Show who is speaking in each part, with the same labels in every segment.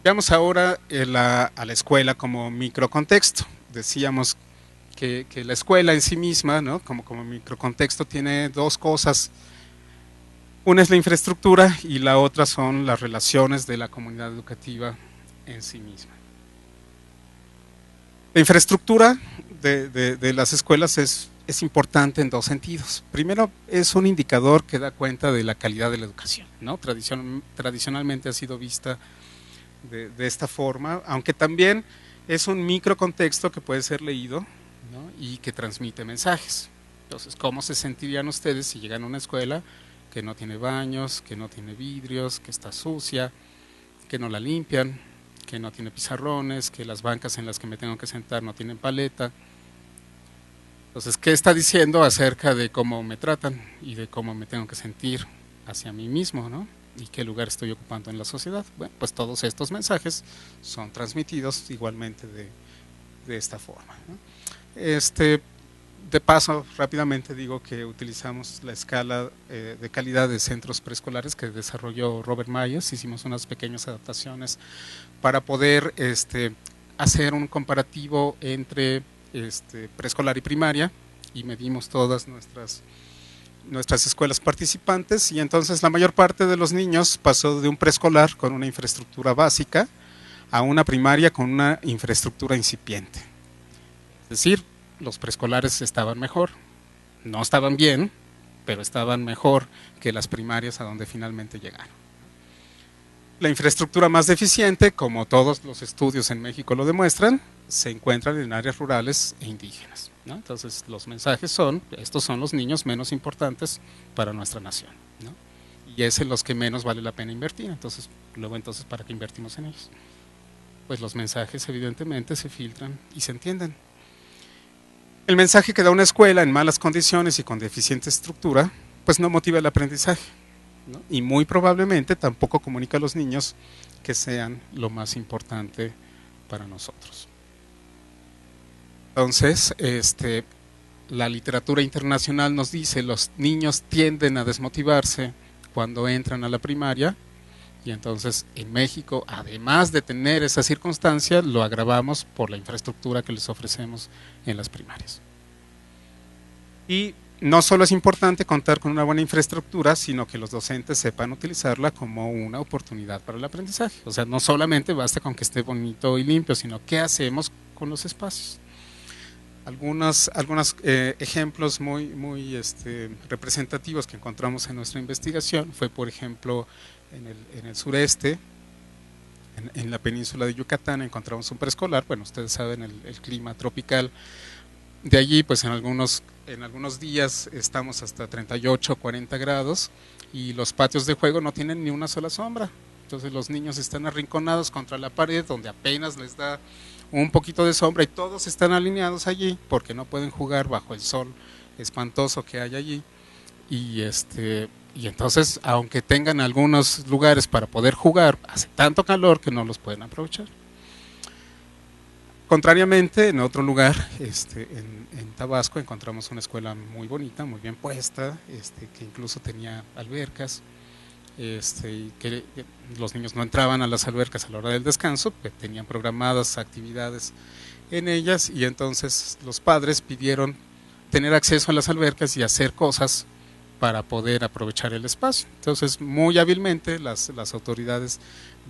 Speaker 1: Veamos ahora a la escuela como microcontexto. Decíamos que la escuela en sí misma, ¿no? como microcontexto, tiene dos cosas. Una es la infraestructura y la otra son las relaciones de la comunidad educativa en sí misma. La infraestructura de las escuelas es importante en dos sentidos. Primero, es un indicador que da cuenta de la calidad de la educación, ¿no? Tradicionalmente ha sido vista de esta forma, aunque también es un microcontexto que puede ser leído, ¿no? Y que transmite mensajes. Entonces, ¿cómo se sentirían ustedes si llegan a una escuela que no tiene baños, que no tiene vidrios, que está sucia, que no la limpian, que no tiene pizarrones, que las bancas en las que me tengo que sentar no tienen paleta? Entonces, ¿qué está diciendo acerca de cómo me tratan y de cómo me tengo que sentir hacia mí mismo, ¿no? Y qué lugar estoy ocupando en la sociedad? Bueno, pues todos estos mensajes son transmitidos igualmente de esta forma, ¿no? De paso, rápidamente digo que utilizamos la escala de calidad de centros preescolares que desarrolló Robert Myers. Hicimos unas pequeñas adaptaciones para poder hacer un comparativo entre preescolar y primaria, y medimos todas nuestras escuelas participantes, y entonces la mayor parte de los niños pasó de un preescolar con una infraestructura básica a una primaria con una infraestructura incipiente. Es decir, los preescolares estaban mejor, no estaban bien, pero estaban mejor que las primarias a donde finalmente llegaron. La infraestructura más deficiente, como todos los estudios en México lo demuestran, se encuentran en áreas rurales e indígenas, ¿no? Entonces los mensajes son: estos son los niños menos importantes para nuestra nación, ¿no? Y es en los que menos vale la pena invertir. Entonces, luego, ¿para qué invertimos en ellos? Pues los mensajes evidentemente se filtran y se entienden. El mensaje que da una escuela en malas condiciones y con deficiente estructura, pues no motiva el aprendizaje, ¿no? Y muy probablemente tampoco comunica a los niños que sean lo más importante para nosotros. Entonces, la literatura internacional nos dice: los niños tienden a desmotivarse cuando entran a la primaria, y entonces en México, además de tener esa circunstancia, lo agravamos por la infraestructura que les ofrecemos en las primarias. Y no solo es importante contar con una buena infraestructura, sino que los docentes sepan utilizarla como una oportunidad para el aprendizaje. O sea, no solamente basta con que esté bonito y limpio, sino qué hacemos con los espacios. Algunos ejemplos muy representativos que encontramos en nuestra investigación fue, por ejemplo, en el sureste, en la península de Yucatán, encontramos un preescolar. Bueno, ustedes saben el clima tropical de allí, pues en algunos días estamos hasta 38 o 40 grados, y los patios de juego no tienen ni una sola sombra. Entonces los niños están arrinconados contra la pared, donde apenas les da un poquito de sombra, y todos están alineados allí porque no pueden jugar bajo el sol espantoso que hay allí. Y entonces, aunque tengan algunos lugares para poder jugar, hace tanto calor que no los pueden aprovechar. Contrariamente, en otro lugar, en Tabasco, encontramos una escuela muy bonita, muy bien puesta, que incluso tenía albercas, y que los niños no entraban a las albercas a la hora del descanso, que tenían programadas actividades en ellas, y entonces los padres pidieron tener acceso a las albercas y hacer cosas para poder aprovechar el espacio. Entonces, muy hábilmente las autoridades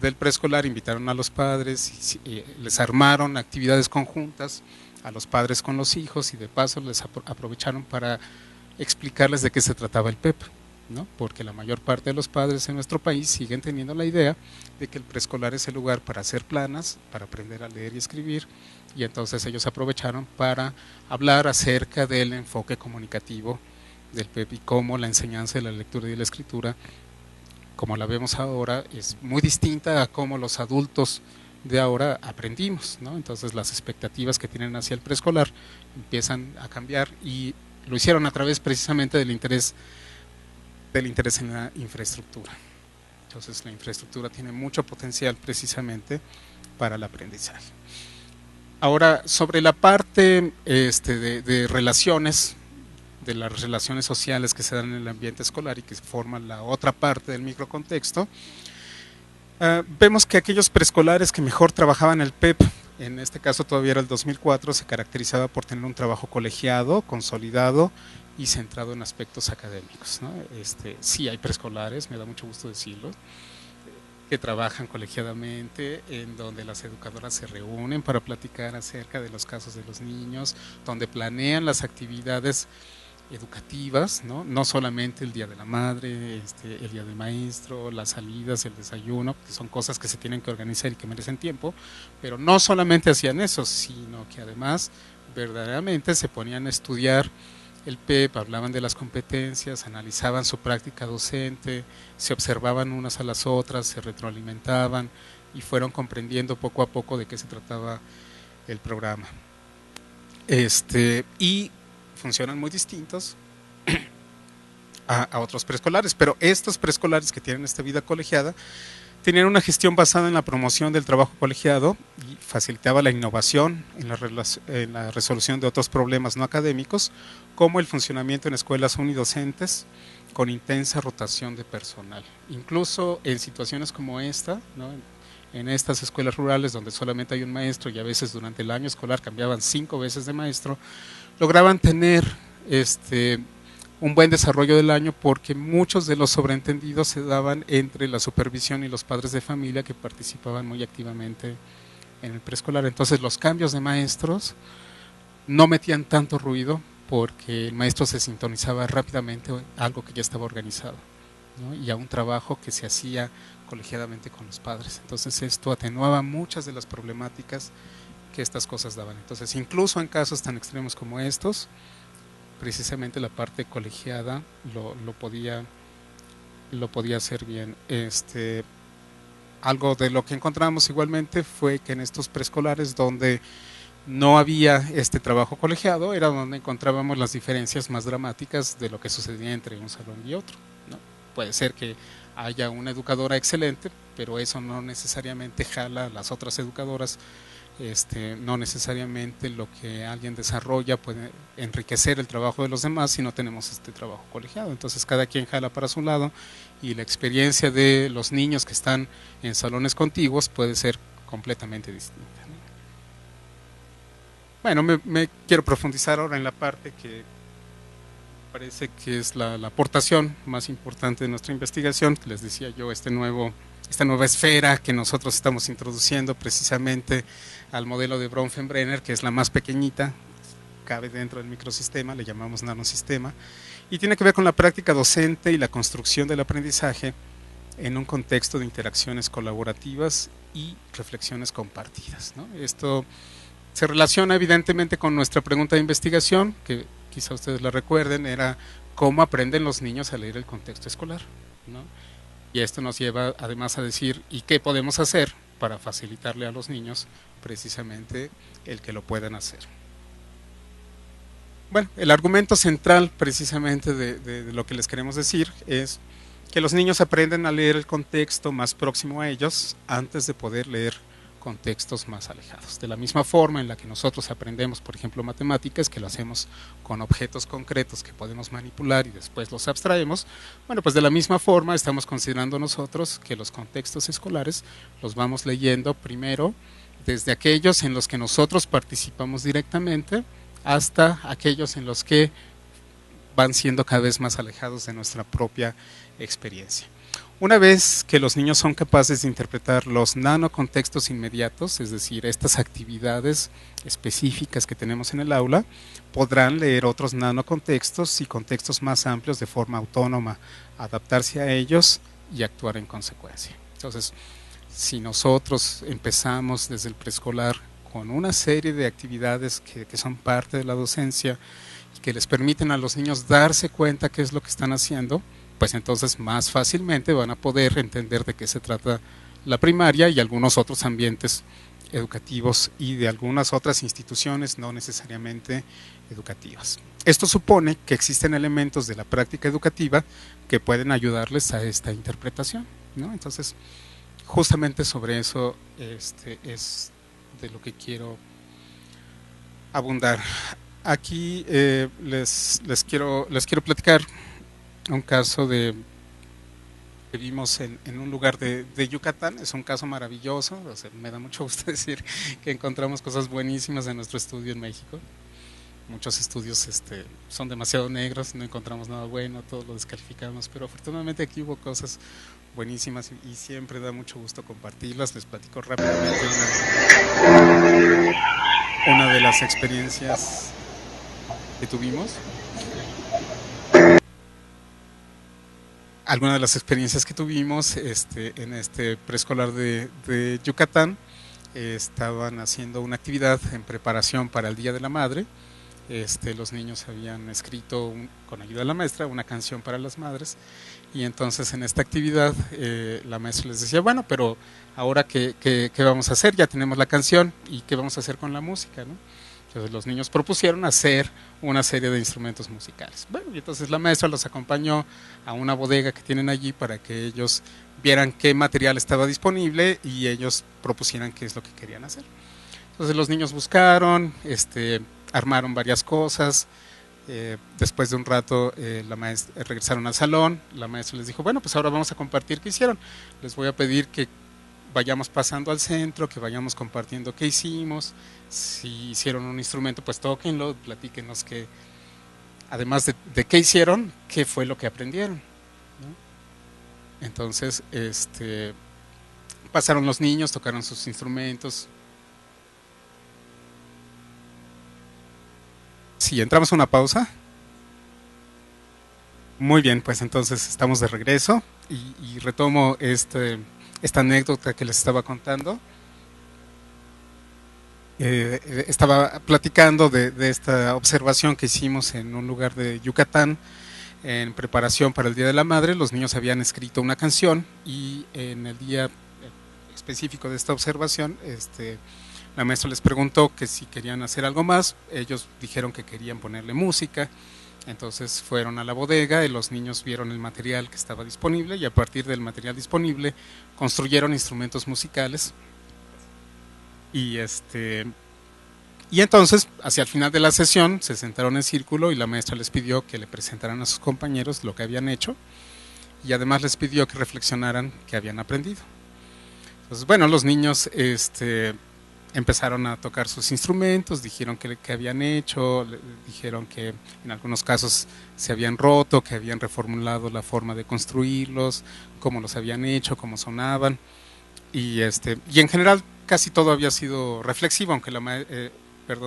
Speaker 1: del preescolar invitaron a los padres y les armaron actividades conjuntas a los padres con los hijos, y de paso les aprovecharon para explicarles de qué se trataba el PEP, ¿no? Porque la mayor parte de los padres en nuestro país siguen teniendo la idea de que el preescolar es el lugar para hacer planas, para aprender a leer y escribir, y entonces ellos aprovecharon para hablar acerca del enfoque comunicativo del PEP y cómo la enseñanza de la lectura y la escritura, como la vemos ahora, es muy distinta a cómo los adultos de ahora aprendimos, ¿no? Entonces las expectativas que tienen hacia el preescolar empiezan a cambiar, y lo hicieron a través precisamente del interés en la infraestructura. Entonces la infraestructura tiene mucho potencial precisamente para el aprendizaje. Ahora, sobre la parte de relaciones, de las relaciones sociales que se dan en el ambiente escolar y que forman la otra parte del microcontexto, Vemos que aquellos preescolares que mejor trabajaban el PEP, en este caso todavía era el 2004, se caracterizaba por tener un trabajo colegiado, consolidado y centrado en aspectos académicos, ¿no? Sí hay preescolares, me da mucho gusto decirlo, que trabajan colegiadamente, en donde las educadoras se reúnen para platicar acerca de los casos de los niños, donde planean las actividades educativas, ¿no? No solamente el Día de la Madre, el Día del Maestro, las salidas, el desayuno, que son cosas que se tienen que organizar y que merecen tiempo, pero no solamente hacían eso, sino que además verdaderamente se ponían a estudiar el PEP, hablaban de las competencias, analizaban su práctica docente, se observaban unas a las otras, se retroalimentaban y fueron comprendiendo poco a poco de qué se trataba el programa. Y funcionan muy distintos a otros preescolares, pero estos preescolares que tienen esta vida colegiada tenían una gestión basada en la promoción del trabajo colegiado y facilitaba la innovación en la resolución de otros problemas no académicos, como el funcionamiento en escuelas unidocentes con intensa rotación de personal. Incluso en situaciones como esta, ¿no? En estas escuelas rurales donde solamente hay un maestro y a veces durante el año escolar cambiaban 5 veces de maestro, lograban tener un buen desarrollo del año porque muchos de los sobreentendidos se daban entre la supervisión y los padres de familia que participaban muy activamente en el preescolar. Entonces los cambios de maestros no metían tanto ruido porque el maestro se sintonizaba rápidamente a algo que ya estaba organizado, ¿no? Y a un trabajo que se hacía colegiadamente con los padres. Entonces esto atenuaba muchas de las problemáticas que estas cosas daban. Entonces incluso en casos tan extremos como estos, precisamente la parte colegiada lo podía hacer bien. Algo de lo que encontramos igualmente fue que en estos preescolares donde no había este trabajo colegiado era donde encontrábamos las diferencias más dramáticas de lo que sucedía entre un salón y otro, ¿no? Puede ser que haya una educadora excelente, pero eso no necesariamente jala a las otras educadoras. No necesariamente lo que alguien desarrolla puede enriquecer el trabajo de los demás si no tenemos este trabajo colegiado. Entonces cada quien jala para su lado y la experiencia de los niños que están en salones contiguos puede ser completamente distinta, ¿no? Bueno, me quiero profundizar ahora en la parte que parece que es la aportación más importante de nuestra investigación. Les decía yo, esta nueva esfera que nosotros estamos introduciendo precisamente al modelo de Bronfenbrenner, que es la más pequeñita, cabe dentro del microsistema, le llamamos nanosistema, y tiene que ver con la práctica docente y la construcción del aprendizaje en un contexto de interacciones colaborativas y reflexiones compartidas, ¿no? Esto se relaciona evidentemente con nuestra pregunta de investigación, que quizá ustedes la recuerden, era cómo aprenden los niños a leer el contexto escolar, ¿no? Y esto nos lleva además a decir, ¿y qué podemos hacer para facilitarle a los niños precisamente el que lo puedan hacer? Bueno, el argumento central precisamente de lo que les queremos decir es que los niños aprenden a leer el contexto más próximo a ellos antes de poder leer contextos más alejados. De la misma forma en la que nosotros aprendemos, por ejemplo, matemáticas, que lo hacemos con objetos concretos que podemos manipular y después los abstraemos, bueno, pues de la misma forma estamos considerando nosotros que los contextos escolares los vamos leyendo primero desde aquellos en los que nosotros participamos directamente hasta aquellos en los que van siendo cada vez más alejados de nuestra propia experiencia. Una vez que los niños son capaces de interpretar los nanocontextos inmediatos, es decir, estas actividades específicas que tenemos en el aula, podrán leer otros nanocontextos y contextos más amplios de forma autónoma, adaptarse a ellos y actuar en consecuencia. Entonces, si nosotros empezamos desde el preescolar con una serie de actividades que son parte de la docencia y que les permiten a los niños darse cuenta qué es lo que están haciendo, pues entonces más fácilmente van a poder entender de qué se trata la primaria y algunos otros ambientes educativos y de algunas otras instituciones no necesariamente educativas. Esto supone que existen elementos de la práctica educativa que pueden ayudarles a esta interpretación, ¿no? Entonces, justamente sobre eso es de lo que quiero abundar. Aquí les quiero platicar un caso de que vimos en un lugar de Yucatán. Es un caso maravilloso, o sea, me da mucho gusto decir que encontramos cosas buenísimas en nuestro estudio en México. Muchos estudios son demasiado negros, no encontramos nada bueno, todo lo descalificamos, pero afortunadamente aquí hubo cosas buenísimas y siempre da mucho gusto compartirlas. Les platico rápidamente una de las experiencias que tuvimos. Algunas de las experiencias que tuvimos en este preescolar de Yucatán, estaban haciendo una actividad en preparación para el Día de la Madre. Los niños habían escrito con ayuda de la maestra una canción para las madres, y entonces en esta actividad la maestra les decía, bueno, pero ahora ¿qué vamos a hacer? Ya tenemos la canción, ¿y qué vamos a hacer con la música, no? Entonces los niños propusieron hacer una serie de instrumentos musicales. Bueno, y entonces la maestra los acompañó a una bodega que tienen allí para que ellos vieran qué material estaba disponible y ellos propusieran qué es lo que querían hacer. Entonces los niños buscaron, armaron varias cosas. Después de un rato regresaron al salón. La maestra les dijo, bueno, pues ahora vamos a compartir qué hicieron. Les voy a pedir que vayamos pasando al centro, que vayamos compartiendo qué hicimos. Si hicieron un instrumento, pues tóquenlo, platíquenos que, además de qué hicieron, qué fue lo que aprendieron, ¿no? Entonces pasaron los niños, tocaron sus instrumentos. Si entramos a una pausa. Muy bien, pues entonces estamos de regreso y retomo esta anécdota que les estaba contando. Estaba platicando de esta observación que hicimos en un lugar de Yucatán en preparación para el Día de la Madre. Los niños habían escrito una canción y en el día específico de esta observación, la maestra les preguntó que si querían hacer algo más. Ellos dijeron que querían ponerle música. Entonces fueron a la bodega y los niños vieron el material que estaba disponible, y a partir del material disponible construyeron instrumentos musicales. Y entonces, hacia el final de la sesión, se sentaron en círculo y la maestra les pidió que le presentaran a sus compañeros lo que habían hecho, y además les pidió que reflexionaran qué habían aprendido. Entonces, bueno, los niños empezaron a tocar sus instrumentos, dijeron que habían hecho, dijeron que en algunos casos se habían roto, que habían reformulado la forma de construirlos, cómo los habían hecho, cómo sonaban, y en general casi todo había sido reflexivo,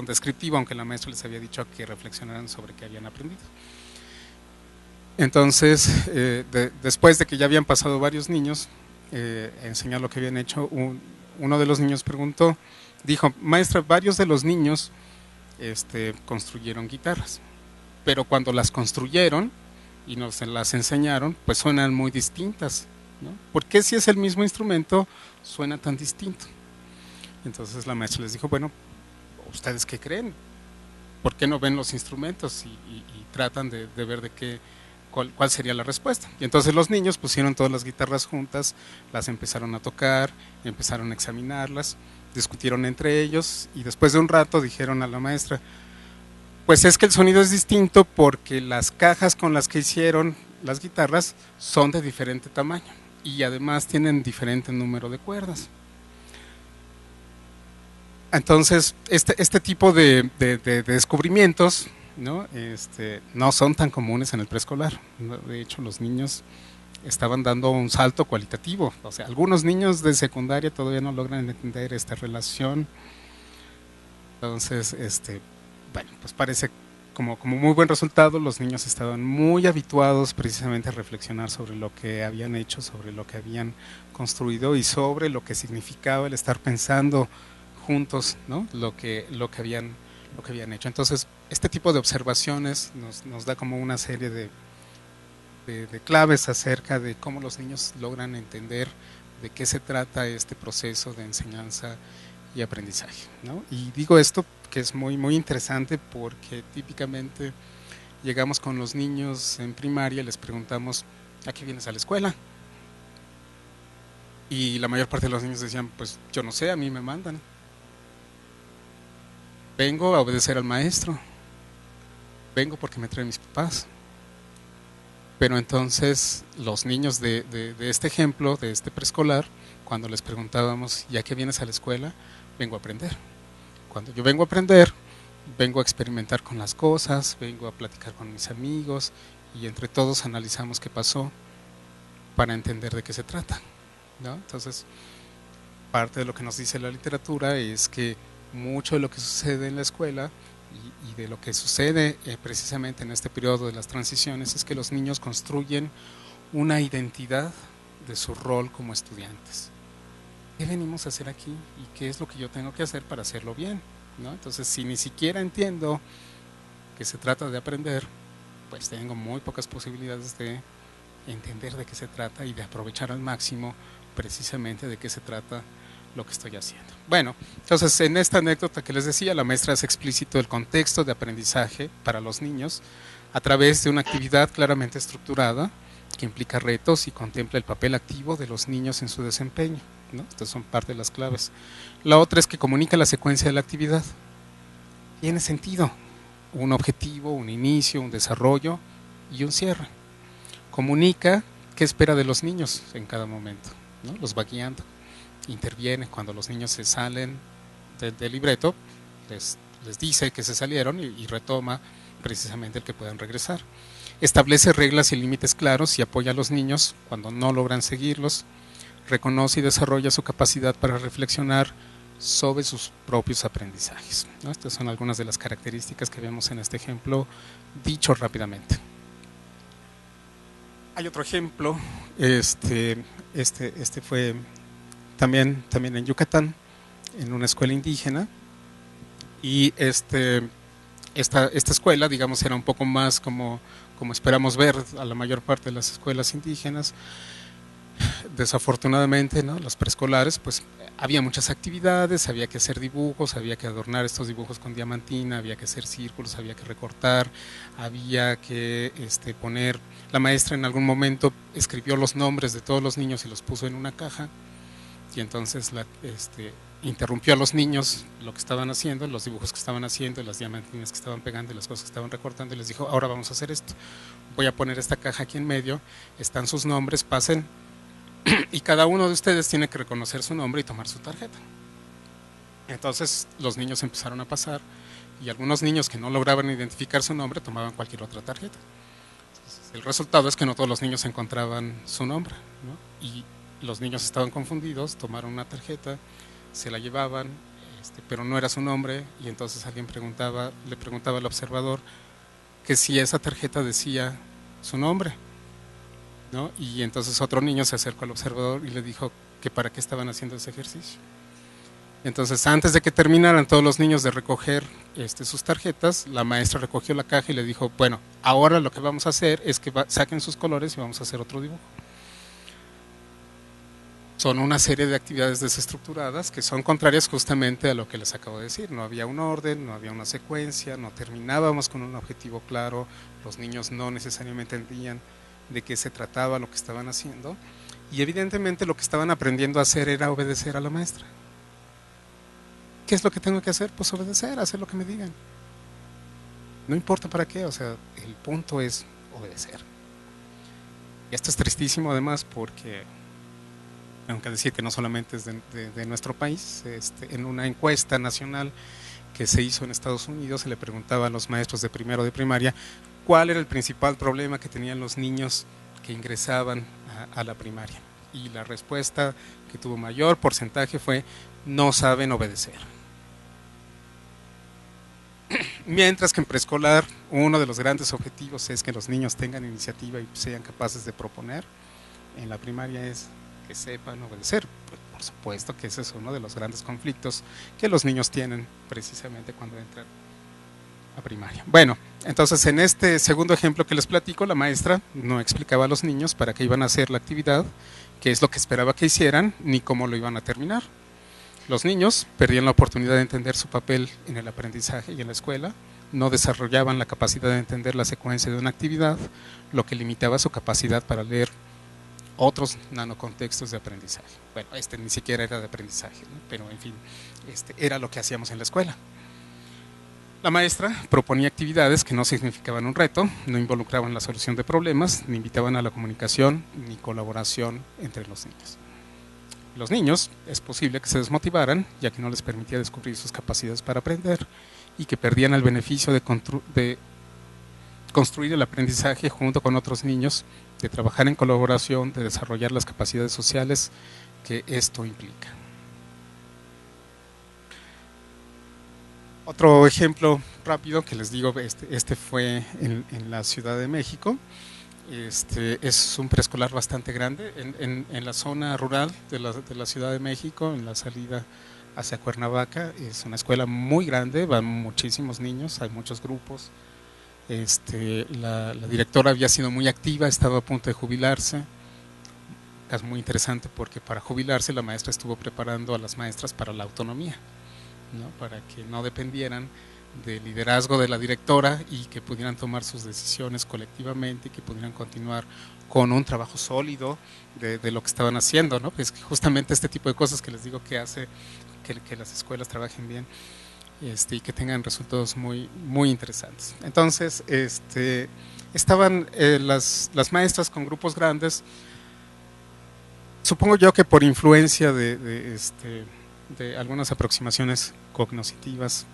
Speaker 1: descriptivo, aunque la maestra les había dicho que reflexionaran sobre qué habían aprendido. Entonces, después de que ya habían pasado varios niños enseñar lo que habían hecho, uno de los niños dijo, maestra, varios de los niños construyeron guitarras, pero cuando las construyeron y nos las enseñaron, pues suenan muy distintas, ¿no? ¿Por qué si es el mismo instrumento suena tan distinto? Entonces la maestra les dijo, bueno, ¿ustedes qué creen? ¿Por qué no ven los instrumentos y tratan de ver cuál sería la respuesta? Y entonces los niños pusieron todas las guitarras juntas, las empezaron a tocar, empezaron a examinarlas, discutieron entre ellos y después de un rato dijeron a la maestra, pues es que el sonido es distinto porque las cajas con las que hicieron las guitarras son de diferente tamaño y además tienen diferente número de cuerdas. Entonces, este tipo de descubrimientos, ¿no? No son tan comunes en el preescolar. De hecho, los niños estaban dando un salto cualitativo. O sea, algunos niños de secundaria todavía no logran entender esta relación. Entonces, bueno, pues parece como muy buen resultado. Los niños estaban muy habituados precisamente a reflexionar sobre lo que habían hecho, sobre lo que habían construido y sobre lo que significaba el estar pensando juntos, ¿no? lo que habían hecho. Entonces, este tipo de observaciones nos da como una serie de claves acerca de cómo los niños logran entender de qué se trata este proceso de enseñanza y aprendizaje, ¿no? Y digo esto que es muy interesante porque típicamente llegamos con los niños en primaria y les preguntamos, ¿a qué vienes a la escuela? Y la mayor parte de los niños decían, pues yo no sé, a mí me mandan. Vengo a obedecer al maestro. Vengo porque me traen mis papás. Pero entonces los niños de este ejemplo, de este preescolar, cuando les preguntábamos, ¿ya que vienes a la escuela? Vengo a aprender. Cuando yo vengo a aprender, vengo a experimentar con las cosas, vengo a platicar con mis amigos y entre todos analizamos qué pasó para entender de qué se trata, ¿no? Entonces, parte de lo que nos dice la literatura es que mucho de lo que sucede en la escuela y de lo que sucede precisamente en este periodo de las transiciones es que los niños construyen una identidad de su rol como estudiantes. ¿Qué venimos a hacer aquí y qué es lo que yo tengo que hacer para hacerlo bien? ¿No? Entonces, si ni siquiera entiendo que se trata de aprender, pues tengo muy pocas posibilidades de entender de qué se trata y de aprovechar al máximo precisamente de qué se trata lo que estoy haciendo. Bueno, entonces en esta anécdota que les decía, la maestra hace explícito el contexto de aprendizaje para los niños a través de una actividad claramente estructurada que implica retos y contempla el papel activo de los niños en su desempeño, ¿no? Estas son parte de las claves. La otra es que comunica la secuencia de la actividad. Tiene sentido, un objetivo, un inicio, un desarrollo y un cierre. Comunica qué espera de los niños en cada momento, ¿no? Los va guiando, interviene cuando los niños se salen del libreto, les dice que se salieron y retoma precisamente el que puedan regresar. Establece reglas y límites claros y apoya a los niños cuando no logran seguirlos. Reconoce y desarrolla su capacidad para reflexionar sobre sus propios aprendizajes, ¿no? Estas son algunas de las características que vemos en este ejemplo, dicho rápidamente. Hay otro ejemplo, este fue también en Yucatán, en una escuela indígena, y esta escuela, digamos, era un poco más como esperamos ver a la mayor parte de las escuelas indígenas. Desafortunadamente, ¿no? Los preescolares, pues había muchas actividades, había que hacer dibujos, había que adornar estos dibujos con diamantina, había que hacer círculos, había que recortar, había que poner, la maestra en algún momento escribió los nombres de todos los niños y los puso en una caja, y entonces interrumpió a los niños lo que estaban haciendo, los dibujos que estaban haciendo, las diamantinas que estaban pegando y las cosas que estaban recortando, y les dijo, ahora vamos a hacer esto, voy a poner esta caja aquí en medio, están sus nombres, pasen, y cada uno de ustedes tiene que reconocer su nombre y tomar su tarjeta. Entonces los niños empezaron a pasar y algunos niños que no lograban identificar su nombre tomaban cualquier otra tarjeta. Entonces, el resultado es que no todos los niños encontraban su nombre, ¿no? Y los niños estaban confundidos, tomaron una tarjeta, se la llevaban, pero no era su nombre, y entonces alguien le preguntaba al observador que si esa tarjeta decía su nombre, ¿no? Y entonces otro niño se acercó al observador y le dijo que para qué estaban haciendo ese ejercicio. Entonces, antes de que terminaran todos los niños de recoger sus tarjetas, la maestra recogió la caja y le dijo, bueno, ahora lo que vamos a hacer es que saquen sus colores y vamos a hacer otro dibujo. Son una serie de actividades desestructuradas que son contrarias justamente a lo que les acabo de decir. No había un orden, no había una secuencia, no terminábamos con un objetivo claro, los niños no necesariamente entendían de qué se trataba lo que estaban haciendo, y evidentemente lo que estaban aprendiendo a hacer era obedecer a la maestra. ¿Qué es lo que tengo que hacer? Pues obedecer, hacer lo que me digan. No importa para qué, o sea, el punto es obedecer. Y esto es tristísimo además porque, tengo que decir que no solamente es de nuestro país, en una encuesta nacional que se hizo en Estados Unidos se le preguntaba a los maestros de primero de primaria cuál era el principal problema que tenían los niños que ingresaban a la primaria, y la respuesta que tuvo mayor porcentaje fue no saben obedecer. Mientras que en preescolar uno de los grandes objetivos es que los niños tengan iniciativa y sean capaces de proponer, en la primaria es que sepan obedecer. Por supuesto que ese es uno de los grandes conflictos que los niños tienen precisamente cuando entran a primaria. Bueno, entonces en este segundo ejemplo que les platico, la maestra no explicaba a los niños para qué iban a hacer la actividad, qué es lo que esperaba que hicieran, ni cómo lo iban a terminar. Los niños perdían la oportunidad de entender su papel en el aprendizaje y en la escuela, no desarrollaban la capacidad de entender la secuencia de una actividad, lo que limitaba su capacidad para leer otros nanocontextos de aprendizaje. Bueno, ni siquiera era de aprendizaje, ¿no? Pero en fin, era lo que hacíamos en la escuela. La maestra proponía actividades que no significaban un reto, no involucraban la solución de problemas, ni invitaban a la comunicación ni colaboración entre los niños. Los niños es posible que se desmotivaran, ya que no les permitía descubrir sus capacidades para aprender y que perdían el beneficio de construir el aprendizaje junto con otros niños, de trabajar en colaboración, de desarrollar las capacidades sociales que esto implica. Otro ejemplo rápido que les digo, este fue en la Ciudad de México. Es un preescolar bastante grande en la zona rural de la Ciudad de México, en la salida hacia Cuernavaca. Es una escuela muy grande, van muchísimos niños, hay muchos grupos. La directora había sido muy activa, estaba a punto de jubilarse. Es muy interesante porque para jubilarse la maestra estuvo preparando a las maestras para la autonomía, ¿no? Para que no dependieran del liderazgo de la directora y que pudieran tomar sus decisiones colectivamente y que pudieran continuar con un trabajo sólido de lo que estaban haciendo, ¿no? Pues justamente este tipo de cosas que les digo que hace que las escuelas trabajen bien y que tengan resultados muy, muy interesantes. Entonces, estaban las maestras con grupos grandes, supongo yo que por influencia de algunas aproximaciones cognitivas,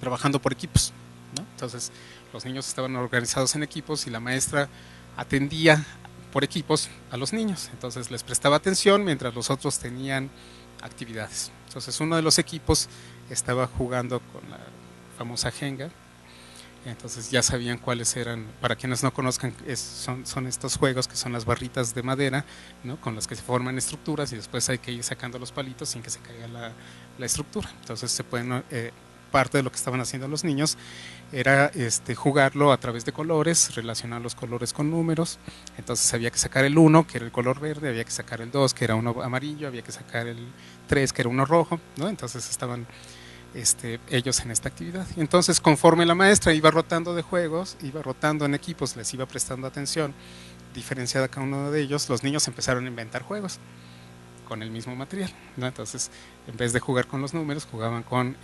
Speaker 1: trabajando por equipos, ¿no? Entonces los niños estaban organizados en equipos y la maestra atendía por equipos a los niños, entonces les prestaba atención mientras los otros tenían actividades. Entonces uno de los equipos estaba jugando con la famosa Jenga, entonces ya sabían cuáles eran. Para quienes no conozcan, son estos juegos que son las barritas de madera, ¿no? Con las que se forman estructuras y después hay que ir sacando los palitos sin que se caiga la estructura. Entonces se pueden parte de lo que estaban haciendo los niños era jugarlo a través de colores, relacionar los colores con números. Entonces había que sacar el 1, que era el color verde, había que sacar el 2, que era uno amarillo, había que sacar el 3, que era uno rojo, ¿no? Entonces estaban ellos en esta actividad. Y entonces, conforme la maestra iba rotando de juegos, iba rotando en equipos, les iba prestando atención diferenciada a cada uno de ellos, los niños empezaron a inventar juegos con el mismo material, ¿no? Entonces, en vez de jugar con los números, jugaban con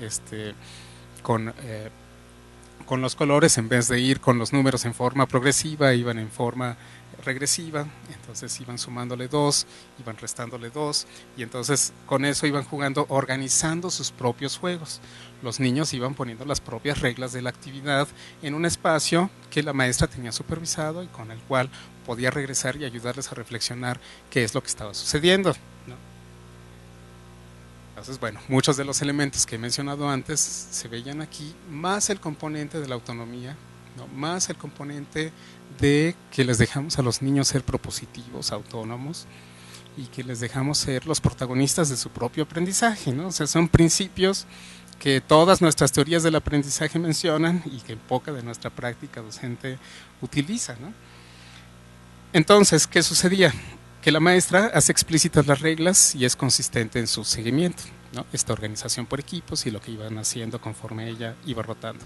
Speaker 1: los colores. En vez de ir con los números en forma progresiva, iban en forma regresiva, entonces iban sumándole 2, iban restándole 2, y entonces con eso iban jugando, organizando sus propios juegos. Los niños iban poniendo las propias reglas de la actividad en un espacio que la maestra tenía supervisado y con el cual podía regresar y ayudarles a reflexionar qué es lo que estaba sucediendo, ¿no? Entonces, bueno, muchos de los elementos que he mencionado antes se veían aquí, más el componente de la autonomía, ¿no? Más el componente de que les dejamos a los niños ser propositivos, autónomos, y que les dejamos ser los protagonistas de su propio aprendizaje, ¿no? O sea, son principios que todas nuestras teorías del aprendizaje mencionan y que poca de nuestra práctica docente utiliza, ¿no? Entonces, ¿qué sucedía? Que la maestra hace explícitas las reglas y es consistente en su seguimiento, ¿no? Esta organización por equipos y lo que iban haciendo conforme ella iba rotando.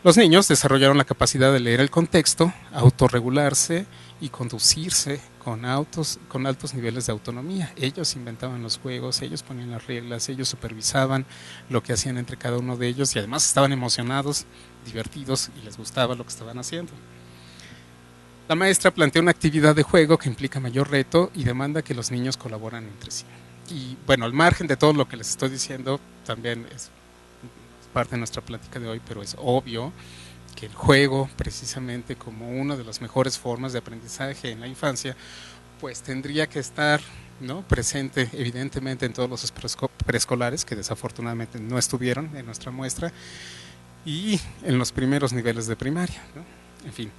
Speaker 1: Los niños desarrollaron la capacidad de leer el contexto, autorregularse y conducirse con altos niveles de autonomía. Ellos inventaban los juegos, ellos ponían las reglas, ellos supervisaban lo que hacían entre cada uno de ellos y además estaban emocionados, divertidos y les gustaba lo que estaban haciendo. La maestra plantea una actividad de juego que implica mayor reto y demanda que los niños colaboran entre sí. Y bueno, al margen de todo lo que les estoy diciendo, también es parte de nuestra plática de hoy, pero es obvio que el juego, precisamente como una de las mejores formas de aprendizaje en la infancia, pues tendría que estar, ¿no?, presente evidentemente en todos los preescolares, que desafortunadamente no estuvieron en nuestra muestra, y en los primeros niveles de primaria, ¿no? En fin,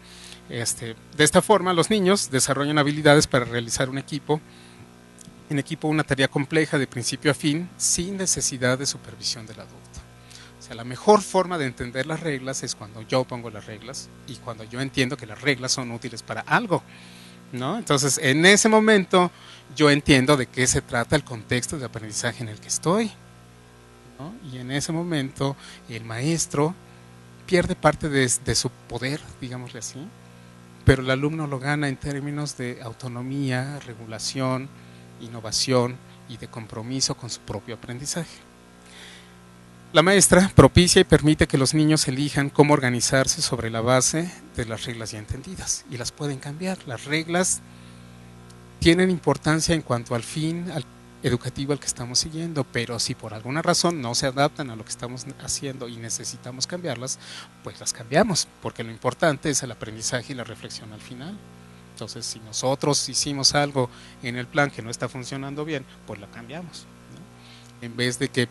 Speaker 1: de esta forma los niños desarrollan habilidades para realizar en equipo una tarea compleja de principio a fin sin necesidad de supervisión del adulto. O sea, la mejor forma de entender las reglas es cuando yo pongo las reglas y cuando yo entiendo que las reglas son útiles para algo, ¿no? Entonces, en ese momento yo entiendo de qué se trata el contexto de aprendizaje en el que estoy, ¿no? Y en ese momento el maestro pierde parte de su poder, digámosle así, pero el alumno lo gana en términos de autonomía, regulación, innovación y de compromiso con su propio aprendizaje. La maestra propicia y permite que los niños elijan cómo organizarse sobre la base de las reglas ya entendidas y las pueden cambiar. Las reglas tienen importancia en cuanto al fin educativo al que estamos siguiendo, pero si por alguna razón no se adaptan a lo que estamos haciendo y necesitamos cambiarlas, pues las cambiamos, porque lo importante es el aprendizaje y la reflexión al final. Entonces, si nosotros hicimos algo en el plan que no está funcionando bien, pues lo cambiamos, ¿no? En vez de que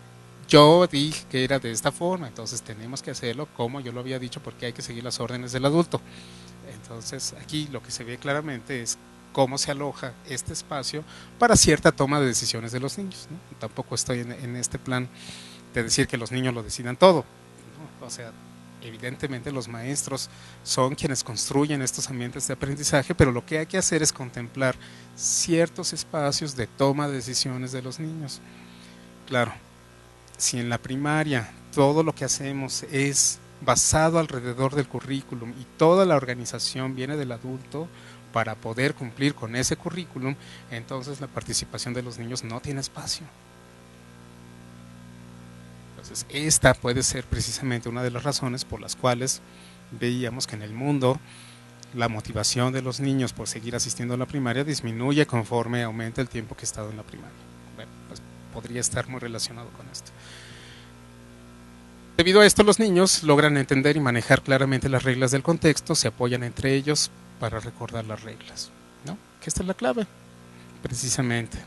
Speaker 1: yo dije que era de esta forma, entonces tenemos que hacerlo como yo lo había dicho, porque hay que seguir las órdenes del adulto. Entonces, aquí lo que se ve claramente es cómo se aloja este espacio para cierta toma de decisiones de los niños, ¿no? Tampoco estoy en este plan de decir que los niños lo decidan todo, ¿no? O sea, evidentemente los maestros son quienes construyen estos ambientes de aprendizaje, pero lo que hay que hacer es contemplar ciertos espacios de toma de decisiones de los niños. Claro, si en la primaria todo lo que hacemos es basado alrededor del currículum y toda la organización viene del adulto para poder cumplir con ese currículum, entonces la participación de los niños no tiene espacio. Entonces, esta puede ser precisamente una de las razones por las cuales veíamos que en el mundo la motivación de los niños por seguir asistiendo a la primaria disminuye conforme aumenta el tiempo que he estado en la primaria. Bueno, pues podría estar muy relacionado con esto. Debido a esto, los niños logran entender y manejar claramente las reglas del contexto, se apoyan entre ellos para recordar las reglas, ¿no? Que esta es la clave, precisamente.